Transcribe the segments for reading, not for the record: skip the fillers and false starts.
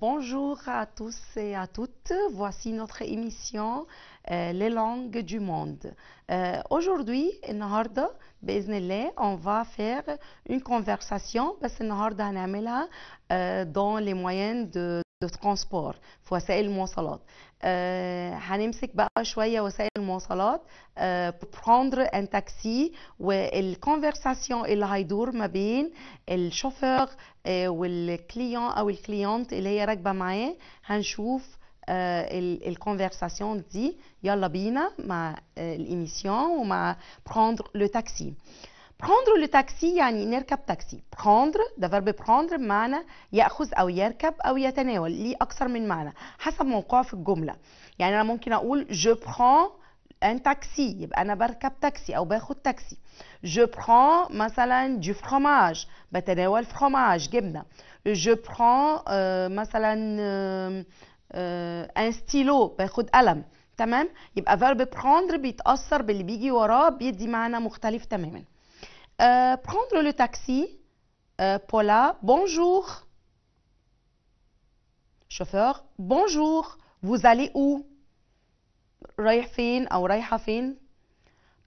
Bonjour à tous et à toutes. Voici notre émission Les langues du monde. Aujourd'hui, النهارده بإذن الله on va faire une conversation بس النهارده هنعملها dans les moyens de transport في وسائل المواصلات. هنمسك بقى شوية وسائل المواصلات prendre un taxi والconversation اللي هيدور ما بين الشوفير والكليون او الكليونت اللي هي راكبه معاه. هنشوف الكونفرساسيون دي. يلا بينا مع الإيميسيون ومع prendre le taxi. prendre le taxi يعني نركب تاكسي. prendre ده verbe prendre بمعنى يأخذ أو يركب أو يتناول، ليه أكثر من معنى حسب موقعه في الجملة. يعني أنا ممكن أقول je prends un taxi، يبقى أنا بركب تاكسي أو باخد تاكسي. je prends مثلا du fromage، بتناول fromage جبنة. je prends مثلا un stylo، باخد قلم. تمام، يبقى verbe prendre بيتأثر باللي بيجي وراه، بيدي معنى مختلف تماما. prendre le taxi. Paula, bonjour. chauffeur, bonjour. vous allez où؟ رايح فين أو رايحة فين؟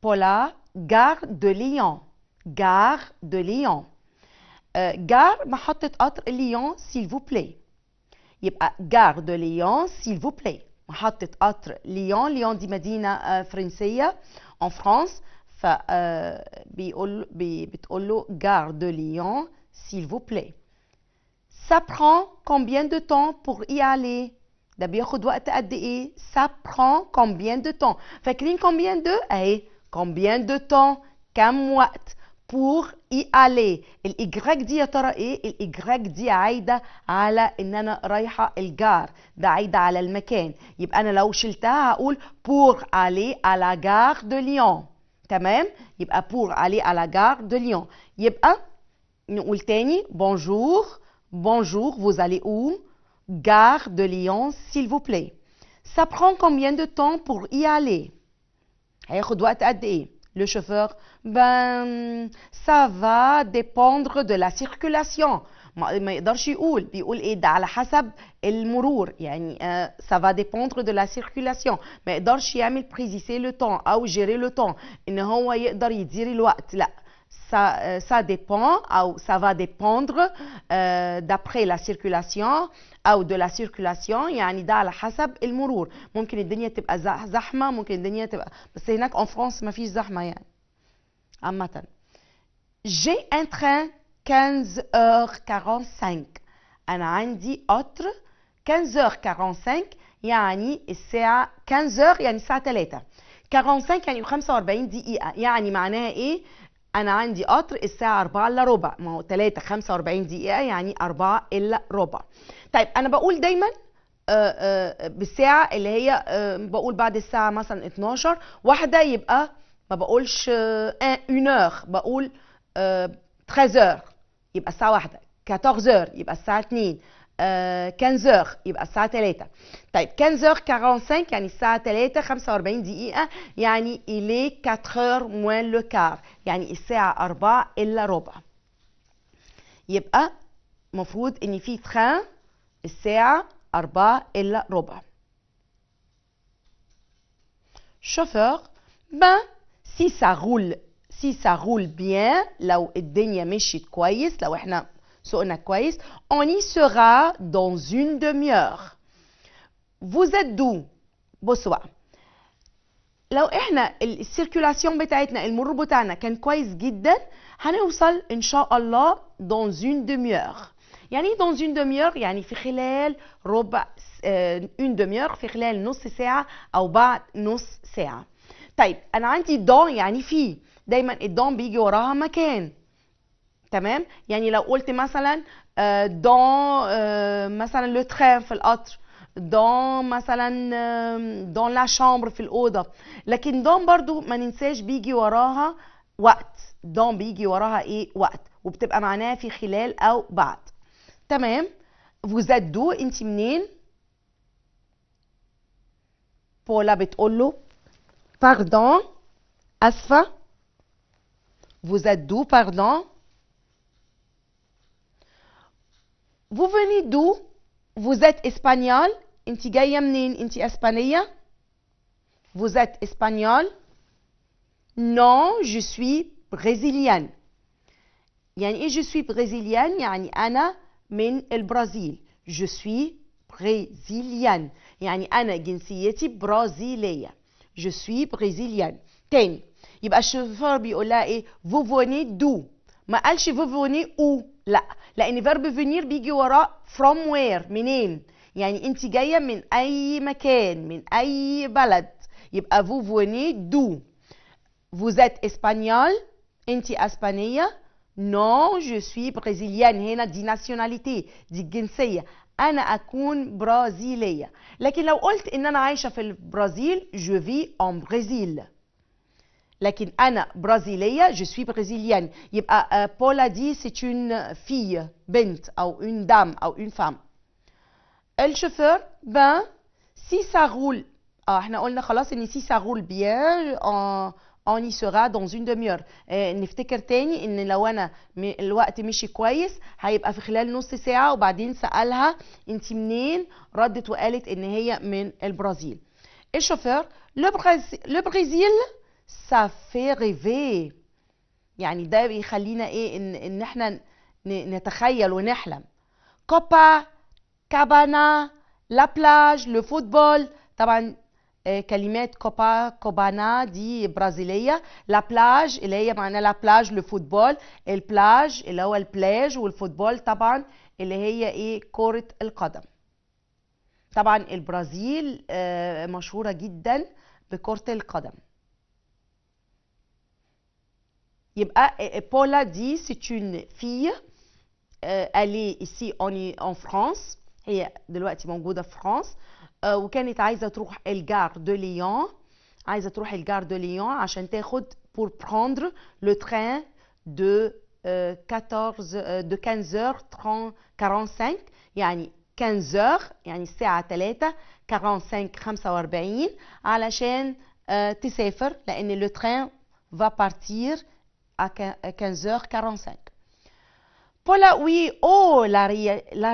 Paula, gare de Lyon. gare de Lyon. gare محطة قطر ليون s'il vous plaît. يبقى gare de Lyon s'il vous plaît. محطة قطر ليون. ليون دي مدينة فرنسية en France. بتقول له gare de Lyon s'il vous plaît. ça prend combien de temps pour y aller؟ ده بياخد وقت قد ايه؟ ça prend combien de temps؟ فاكرين combien de؟ اهي combien de temps، كم وقت pour y aller. الاجراك دي يا ترى ايه؟ الاجراك دي عايده على ان انا رايحه الجار، ده عايده على المكان. يبقى انا لو شلتها هقول pour aller à la gare de Lyon. تمام، يبقى pour aller à la gare de Lyon. يبقى نقول تاني bonjour. bonjour, vous allez où؟ gare de Lyon s'il vous plaît. ça prend combien de temps pour y aller؟ هياخد وقت قد ايه؟ le chauffeur ben ça va dépendre de la circulation. ما يقدرش يقول، بيقول ايه؟ ده على حسب المرور. يعني ça va dépendre de la circulation. ما يقدرش يعمل préciser le temps او gérer le temps، ان هو يقدر يدير الوقت. لا، ça dépend او ça va dépendre d'après la circulation او de la circulation. يعني ده على حسب المرور. ممكن الدنيا تبقى زحمه، ممكن الدنيا تبقى، بس هناك en France ما فيش زحمه يعني عامه. j'ai un train 15h45. انا عندي قطر 15h45 يعني الساعه 15h يعني الساعه 3. 45 يعني 45 دقيقه. يعني معناها ايه؟ انا عندي قطر الساعه 4 الا ربع. ما هو 3 45 دقيقه يعني 4 الا ربع. طيب انا بقول دايما بالساعه اللي هي بقول بعد الساعه مثلا 12 واحده، يبقى ما بقولش 1 بقول 13 يبقى الساعه واحده. 14 يبقى الساعه 2. 15 يبقى الساعة 3. طيب 15h45 يعني الساعة 3 45 دقيقة، يعني il est 4h moins le quart، يعني الساعة 4 إلا ربع. يبقى مفروض إن في تران الساعة 4 إلا ربع. chauffeur ben si ça roule bien، لو الدنيا مشيت كويس، لو احنا سوقنا كويس، on y sera dans une demi-heure. vous êtes d'où؟ بصوا بقى، لو احنا السيركولاسيون بتاعتنا المرور بتاعنا كان كويس جدا، هنوصل ان شاء الله dans une demi-heure. يعني ايه dans une demi-heure؟ يعني في خلال ربع une demi-heure، في خلال نص ساعة او بعد نص ساعة. طيب انا عندي dans يعني في، دايما الدون بيجي وراها مكان. تمام، يعني لو قلت مثلا dans مثلا le train في القطر، dans مثلا dans la chambre في الأوضة. لكن dans برضو ما ننساش بيجي وراها وقت. dans بيجي وراها ايه؟ وقت، وبتبقى معناها في خلال او بعد. تمام. vous êtes d'où؟ انت منين؟ بولا بتقول له pardon، اسفة. vous êtes d'où؟ pardon. vous venez d'où؟ vous êtes espagnol. انت جاية منين؟ انت اسبانية. vous êtes espagnol. non je suis brésilienne. يعني ايه je suis brésilienne؟ يعني انا من البرازيل. je suis brésilienne يعني انا جنسيتي برازيلية. je suis brésilienne. تاني يبقى الشوفير بيقول لها ايه؟ vous venez d'où؟ ما قالش vous venez où، لا، لان verb venir بيجي وراه from where، منين. يعني انت جايه من اي مكان، من اي بلد، يبقى vous venez d'où. vous êtes espagnol، انت اسبانيه. non je suis brésilienne، هنا دي nationalité، دي الجنسيه، انا اكون برازيليه. لكن لو قلت ان انا عايشه في البرازيل je vis en Brésil، لكن أنا برازيلية je suis brésilienne. يبقى بولا دي c'est une fille، بنت أو une dame أو une femme. الشوفeur ben si ça roule، احنا قلنا خلاص ان si ça roule bien on y sera dans une demi-heure. نفتكر تاني ان لو انا الوقت مشي كويس هيبقى في خلال نص ساعة. وبعدين سألها انت منين؟ ردت وقالت ان هي من البرازيل. الشوفeur le Brésil ça fait rêver، يعني ده بيخلينا ايه ان احنا نتخيل ونحلم. كوبا كابانا لا بلاج لو فوتبول، طبعا كلمات كوبا كوبانا دي برازيليه. لا بلاج اللي هي معناها لا بلاج لو فوتبول، البلاج اللي هو البلاج، والفوتبول طبعا اللي هي ايه؟ كرة القدم. طبعا البرازيل مشهورة جدا بكرة القدم. يبقى بولا دي c'est une fille elle est ici en France، هي دلوقتي موجودة في فرنسا، وكانت عايزة تروح الجار دو ليون، عايزة تروح الجار دو ليون عشان تاخد pour prendre le train de 15h45 يعني 15h يعني الساعة 3 45 علشان تسافر، لأن le train va partir à 15h45. Paula, oui, oh, la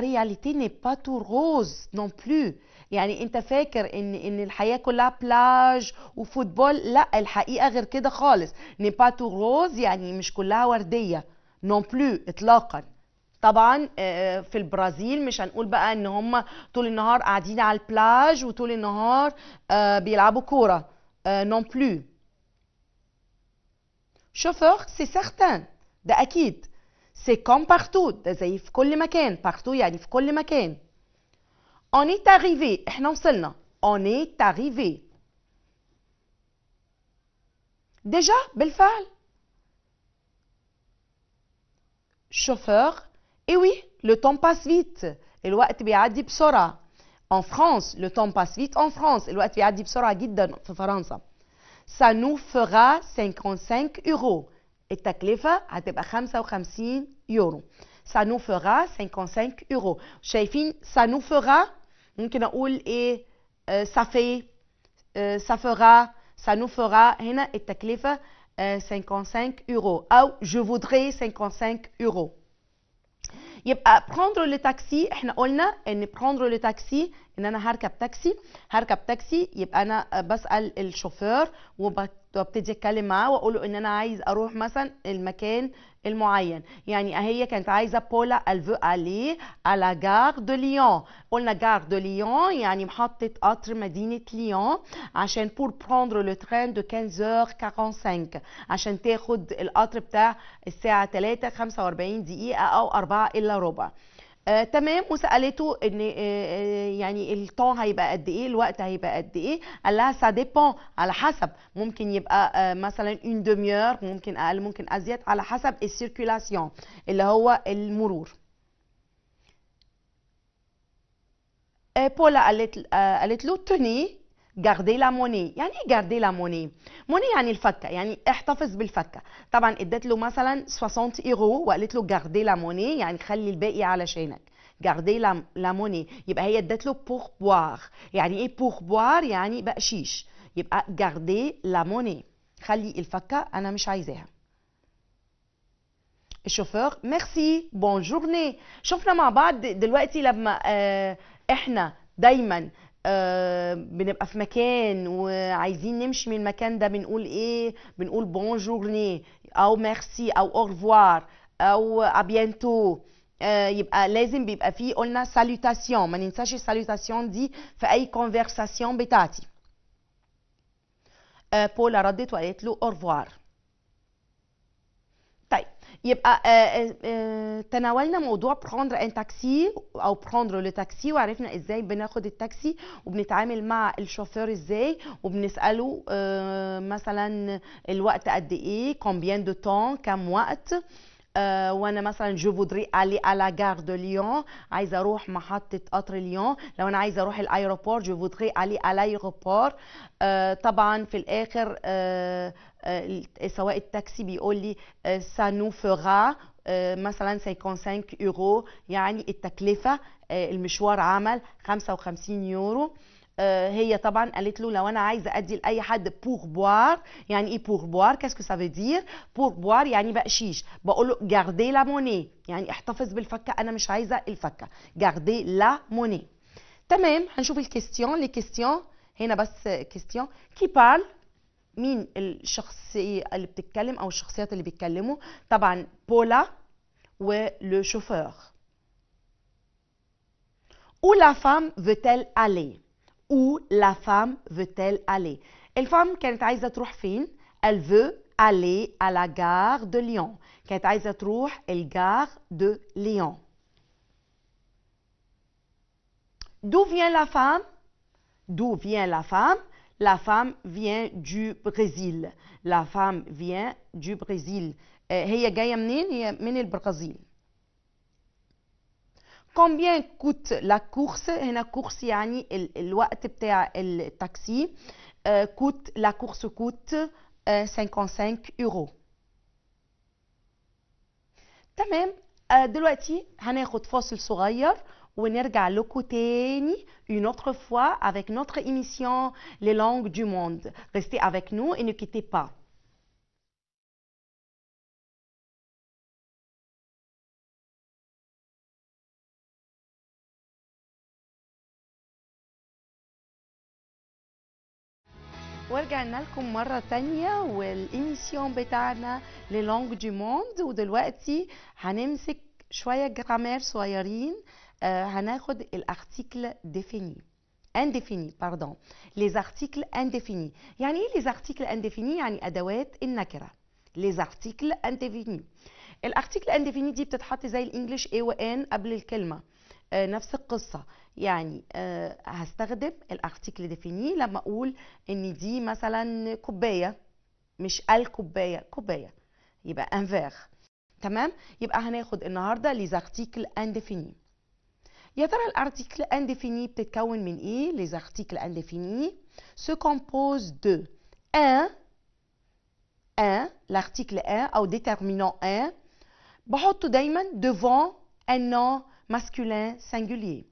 réalité n'est pas tout rose non plus. يعني انت فاكر ان الحياة كلها بلاج وفوتبول؟ لا، الحقيقة غير كده خالص. n'est pas tout rose يعني مش كلها وردية non plus اطلاقا. طبعا في البرازيل مش هنقول بقى ان هم طول النهار قاعدين على البلاج وطول النهار بيلعبوا كورة non plus. chauffeur c'est certain، ده اكيد. c'est comme partout، ده زي في كل مكان. partout يعني في كل مكان. on est arrivé، احنا وصلنا. on est arrivé. déjà بالفعل. chauffeur et oui le temps passe vite، الوقت بيعدي بسرعة. en France le temps passe vite en France، الوقت بيعدي بسرعة جدا في فرنسا. ça nous fera 55 euros، التكلفة هتبقى 55 يورو. ça nous fera 55 euros. شايفين ça nous fera؟ ممكن أقول إيه؟ ça fait، ça fera، ça nous fera. هنا التكلفة 55 euros أو je voudrais 55 euros. يبقى prendre le taxi، احنا قلنا ان prendre le taxi ان انا هركب تاكسي، يبقى انا بسأل الشوفير وابتدي اتكلم معاه واقول له ان انا عايز اروح مثلا المكان المعين. يعني هي كانت عايزه بولا elle veut aller à la gare de Lyon. قلنا gare de Lyon يعني محطه قطر مدينه ليون، عشان pour prendre le train de 15h45 عشان تاخد القطر بتاع الساعه 3 45 دقيقه او 4 الا ربع. تمام. وسالته ان يعني الطون هيبقى قد ايه، الوقت هيبقى قد ايه؟ قال لها سا ديبون، على حسب، ممكن يبقى مثلا اون دميور، ممكن اقل ممكن ازيد، على حسب السيركيلاسيون اللي هو المرور. بولا قالت له توني جاردي لا موني. يعني ايه جاردي لا موني؟ موني يعني الفكه، يعني احتفظ بالفكه. طبعا ادت له مثلا 60 يورو وقالت له جاردي لا موني يعني خلي الباقي علشانك. جاردي لا موني يبقى هي ادت له بور بوار. يعني ايه بور بوار؟ يعني بقشيش. يبقى جاردي لا موني خلي الفكه انا مش عايزاها. الشوفير ميرسي بون جورني. شفنا مع بعض دلوقتي لما احنا دايما بنبقى في مكان وعايزين نمشي من المكان ده بنقول ايه؟ بنقول بون جورني او ميرسي او اورفوار او ابيانتو. يبقى لازم بيبقى فيه قلنا سالوتاسيون، ما ننساش السالوتاسيون دي في اي كونفرساسيون بتاعتي. بولا ردت وقالت له اورفوار. طيب يبقى تناولنا موضوع prendre un taxi او prendre le taxi، وعرفنا ازاي بناخد التاكسي وبنتعامل مع الشوفير ازاي، وبنسأله مثلا الوقت قد ايه، combien de temps، كم وقت. وانا مثلا جو فودري aller à la gare de Lyon، عايزه اروح محطه قطر ليون. لو انا عايزه اروح الايروبور جو فودري aller à l'aéroport. طبعا في الاخر سواء التاكسي بيقول لي ça nous fera مثلا 55 يورو، يعني التكلفه المشوار عمل 55 يورو. هي طبعا قالت له لو انا عايزه ادي لاي حد بور بوار. يعني ايه بور بوار؟ كاسكو سافو دير؟ بور بوار يعني بقشيش. بقول له جاردي لا موني، يعني احتفظ بالفكه، انا مش عايزه الفكه. جاردي لا موني. تمام. هنشوف الكيستيون. لي كيستيون هنا بس كيستيون كي بارل، مين الشخصيه اللي بتتكلم او الشخصيات اللي بيتكلموا؟ طبعا بولا ولو شوفور. Où la femme veut-elle aller? Où la femme veut-elle aller? الفام كانت عايزة تروح فين؟ Elle veut aller à la gare de Lyon. كانت عايزة تروح الجار de Lyon. D'où vient la femme? D'où vient la femme? La femme vient du Brésil. La femme vient du Brésil. هي جاية منين؟ هي من البرازيل. Combien coûte la course؟ هنا course يعني الوقت بتاع التاكسي. coûte la course coûte 55 يورو. تمام. دلوقتي هناخد فاصل صغير ونرجع لكم تاني une autre fois avec notre émission Les langues du monde. Restez avec nous et ne quittez pas. ورجعنا لكم مرة تانية والإيميسيون بتاعنا لي لونج دو موند. ودلوقتي هنمسك شوية جرامير صغيرين. هناخد الارتيكل ديفيني انديفيني باردون. لي زارتيكل انديفيني. يعني ايه لي زارتيكل انديفيني؟ يعني ادوات النكرة. لي زارتيكل انديفيني. الارتيكل انديفيني دي بتتحط زي الانجليش اي وان قبل الكلمة. نفس القصة. يعني هستخدم الارتيكل ديفيني لما اقول ان دي مثلا كوباية، مش الكوباية، كوباية، يبقى ان فير. تمام. يبقى هناخد النهارده لي زارتيكل انديفيني. يا ترى الارتيكل انديفيني بتتكون من ايه؟ لي زارتيكل انديفيني se compose de un l'article 1 او déterminant 1 بحطه دايما devant un nom masculin singulier.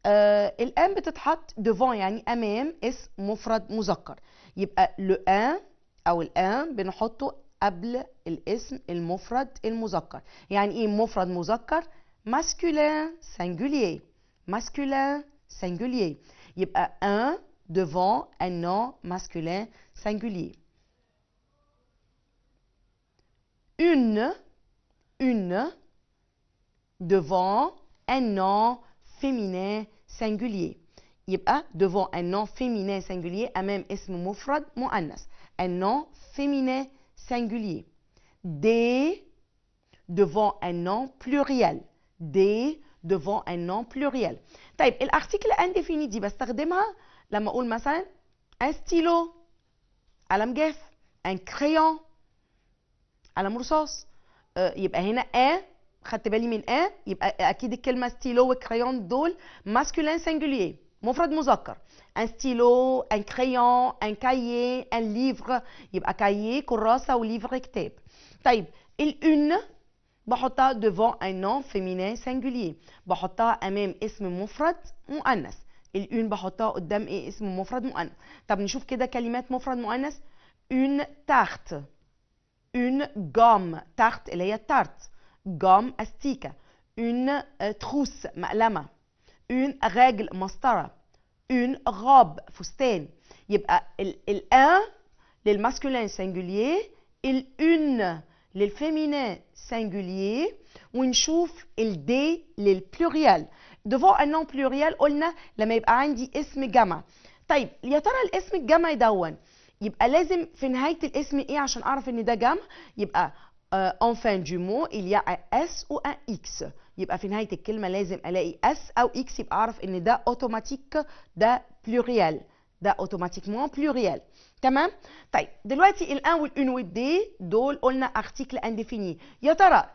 الان بتتحط devant يعني امام اسم مفرد مذكر. يبقى le un او الان بنحطه قبل الاسم المفرد المذكر. يعني ايه مفرد مذكر؟ masculin singulier. masculin singulier. يبقى un devant un nom masculin singulier. une devant un nom féminin singulier. يبقى devant un nom féminin singulier أمام اسم مفرد مؤنث. un nom féminin singulier. des devant un nom pluriel. des devant un nom pluriel. طيب الارتيكل انديفيني دي بستخدمها لما اقول مثلا un stylo قلم جاف، un crayon قلم رصاص. يبقى هنا خدت بالي من يبقى اكيد الكلمه ستيلو وكريون دول ماسكولين سينجولير مفرد مذكر. ان ستيلو، ان كريون، ان كايي، ان ليفر. يبقى كايي كراسه وليفر كتاب. طيب الأون بحطها devant un nom féminin singulier. بحطها امام اسم مفرد مؤنث. الأون بحطها قدام ايه؟ اسم مفرد مؤنث. طب نشوف كده كلمات مفرد مؤنث. une tarte. une gomme tarte اللي هي التارت gomme أستيكة une trousse مقلمة une règle مسطرة une robe فستان يبقى un للماسكولين singulier une للفيمينين singulier ونشوف d للبلوريال devant un nom pluriel قلنا لما يبقى عندي اسم جمع. طيب يا ترى الاسم الجمع دون يبقى لازم في نهاية الاسم ايه عشان اعرف ان ده جمع؟ يبقى en fin du mot il y a un S ou un X. يبقى في نهاية الكلمة لازم الاقي S او X يبقى اعرف ان ده اوتوماتيك ده بلوريال ده اوتوماتيكمون بلوريال. تمام؟ طيب دلوقتي الان والان والدي دول قلنا ارتيكل انديفيني. يا ترى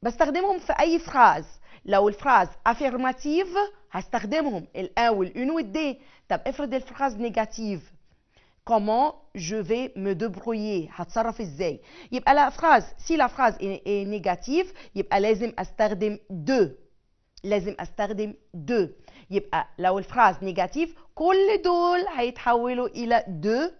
بستخدمهم في اي فراز؟ لو الفراز افيرماتيف هستخدمهم الان والان والدي. طب افرض الفراز نيجاتيف comment je vais me débrouiller هتصرف ازاي؟ يبقى لا فراز si la phrase est négative يبقى لازم استخدم de لازم استخدم de. يبقى لو الفراز نيجاتيف كل دول هيتحولوا الى de.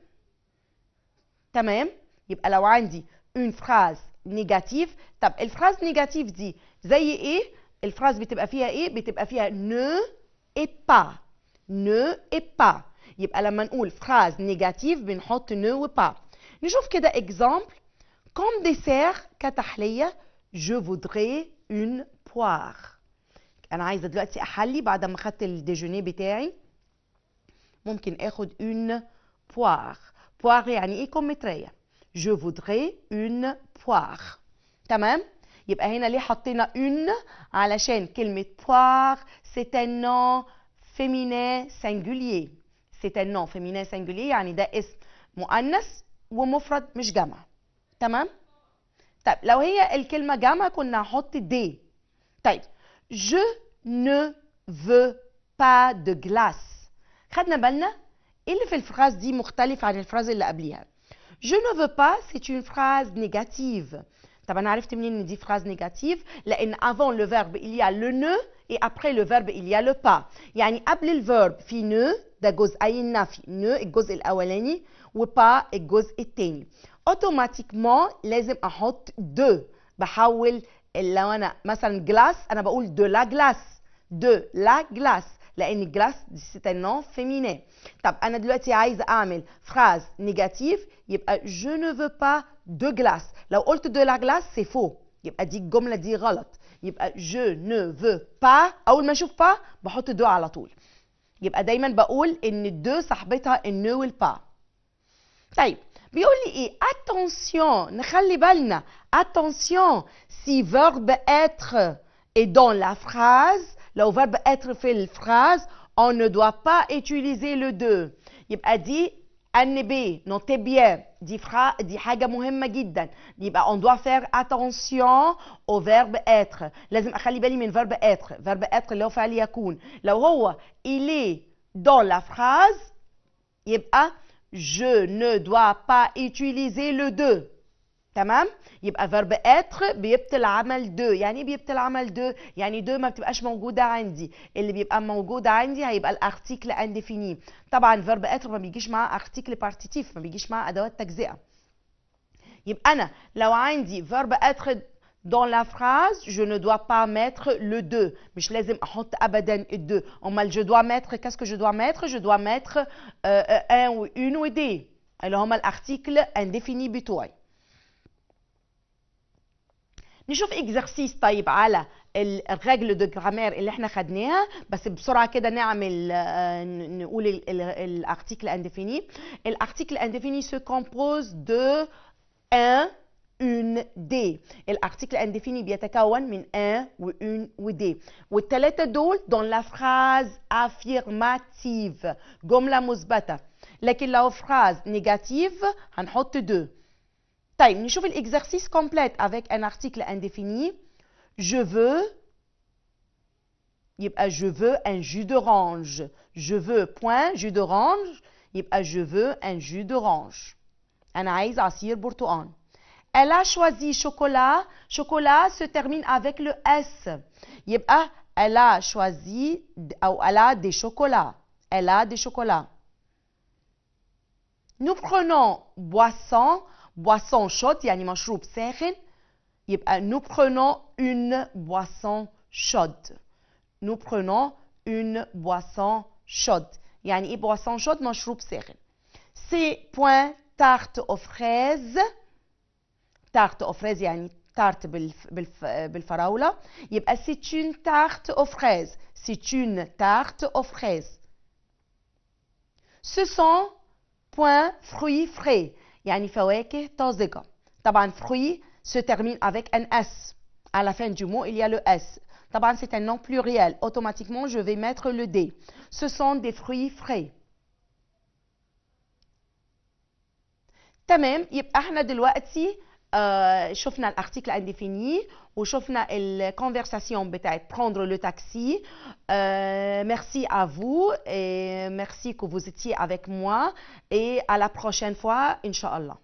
تمام؟ يبقى لو عندي une phrase نيجاتيف. طب الفراز نيجاتيف دي زي ايه؟ الفراز بتبقى فيها ايه؟ بتبقى فيها ne et pas ne et pas. يبقى لما نقول phrase نيجاتيف بنحط ne و pas. نشوف كده exemple comme dessert كتحلية je voudrais une poire. أنا عايزة دلوقتي أحلي بعد ما خدت الديجوني بتاعي ممكن آخد une poire. poire يعني إيه؟ كمثرية. je voudrais une poire. تمام؟ يبقى هنا ليه حطينا une؟ علشان كلمة poire c'est un nom féminin singulier. c'est un nom féminin singulier يعني ده اسم مؤنث ومفرد مش جمع. تمام؟ طيب لو هي الكلمة جمع كنا هنحط دي. طيب je ne veux pas de glace. خدنا بالنا ايه اللي في الفراز دي مختلف عن الفراز اللي قبليها؟ je ne veux pas c'est une phrase négative. طب انا عرفت منين ان دي phrase négative؟ لان avant le verbe il y a le ne et après le verbe il y a le pas. يعني قبل الفيرب في ne ده جزئي النفي ne الجزء الاولاني وبا الجزء الثاني. اوتوماتيكمون لازم احط de. بحول لو انا مثلا جلاس انا بقول de la glace de la glace لان جلاس c'est un nom féminin. طب انا دلوقتي عايزه اعمل phrase نيجاتيف يبقى je ne veux pas de glace. لو قلت de la glace c'est faux يبقى دي الجمله دي غلط. يبقى je ne veux pas اول ما اشوف pas بحط de على طول. يبقى دايما بقول ان الدو صاحبتها النو والبا. طيب بيقول لي ايه؟ attention نخلي بالنا attention si verbe être est dans la phrase لو verbe être في الفراز on ne doit pas utiliser le de. يبقى دي NB notez bien دي حاجة مهمة جدا. يبقى on doit faire attention au verbe être. لازم أخلي بالي من verbe être. verbe être اللي هو فعل يكون. لو هو il est dans la phrase يبقى je ne dois pas utiliser le de. تمام؟ يبقى verbe être بيبطل عمل de. يعني بيبطل عمل de يعني de ما بتبقاش موجودة عندي. اللي بيبقى موجود عندي هيبقى الارتيكل انديفيني. طبعا verbe être ما بيجيش معاه ارتيكل بارتيتيف ما بيجيش معاه ادوات تجزئة. يبقى انا لو عندي verbe être dans la phrase je ne dois pas mettre le de. مش لازم احط ابدا الde. امال je dois mettre qu'est-ce que je dois mettre؟ je dois mettre un ou une ou des اللي هما الارتيكل انديفيني بتوعي. نشوف اكزرسيس طيب على الريجل دو جرامير اللي احنا خدناها بس بسرعه كده نعمل نقول الارتيكل انديفيني. الارتيكل انديفيني se compose de un une des. الارتيكل انديفيني بيتكون من un و une و des والثلاثه دول dans la phrase affirmative جمله مثبته. لكن لو phrase négative هنحط de. طيب نشوف الاكزرسيس كومبليت avec un article indéfini. je veux يبقى je veux un jus d'orange. je veux point jus d'orange يبقى je veux un jus d'orange. أنا عايز عصير برتقال. elle a choisi chocolat. chocolat se termine avec le S يبقى elle a choisi أو elle a des chocolats. elle a des chocolats. nous prenons boisson. boisson chaude يعني مشروب ساخن. يبقى nous prenons une boisson chaude. Nous prenons une boisson chaude. يعني ايه boisson chaude؟ مشروب ساخن. C'est point tarte aux fraises. tarte aux fraises يعني tarte بالفراولة. يبقى c'est une tarte aux fraises. C'est une tarte aux fraises. Ce sont point fruits frais يعني فواكه طازجة. طبعا fruits se termine avec un S. À la fin du mot, il y a le S. طبعا c'est un nom pluriel. Automatiquement, je vais mettre le D. Ce sont des fruits frais. تمام. يبقى احنا دلوقتي شفنا الارتيكل انديفيني وشفنا الكونفرساسيون بتاعت prendre le taxi. Merci à vous et merci que vous étiez avec moi et à la prochaine fois, Inch'Allah.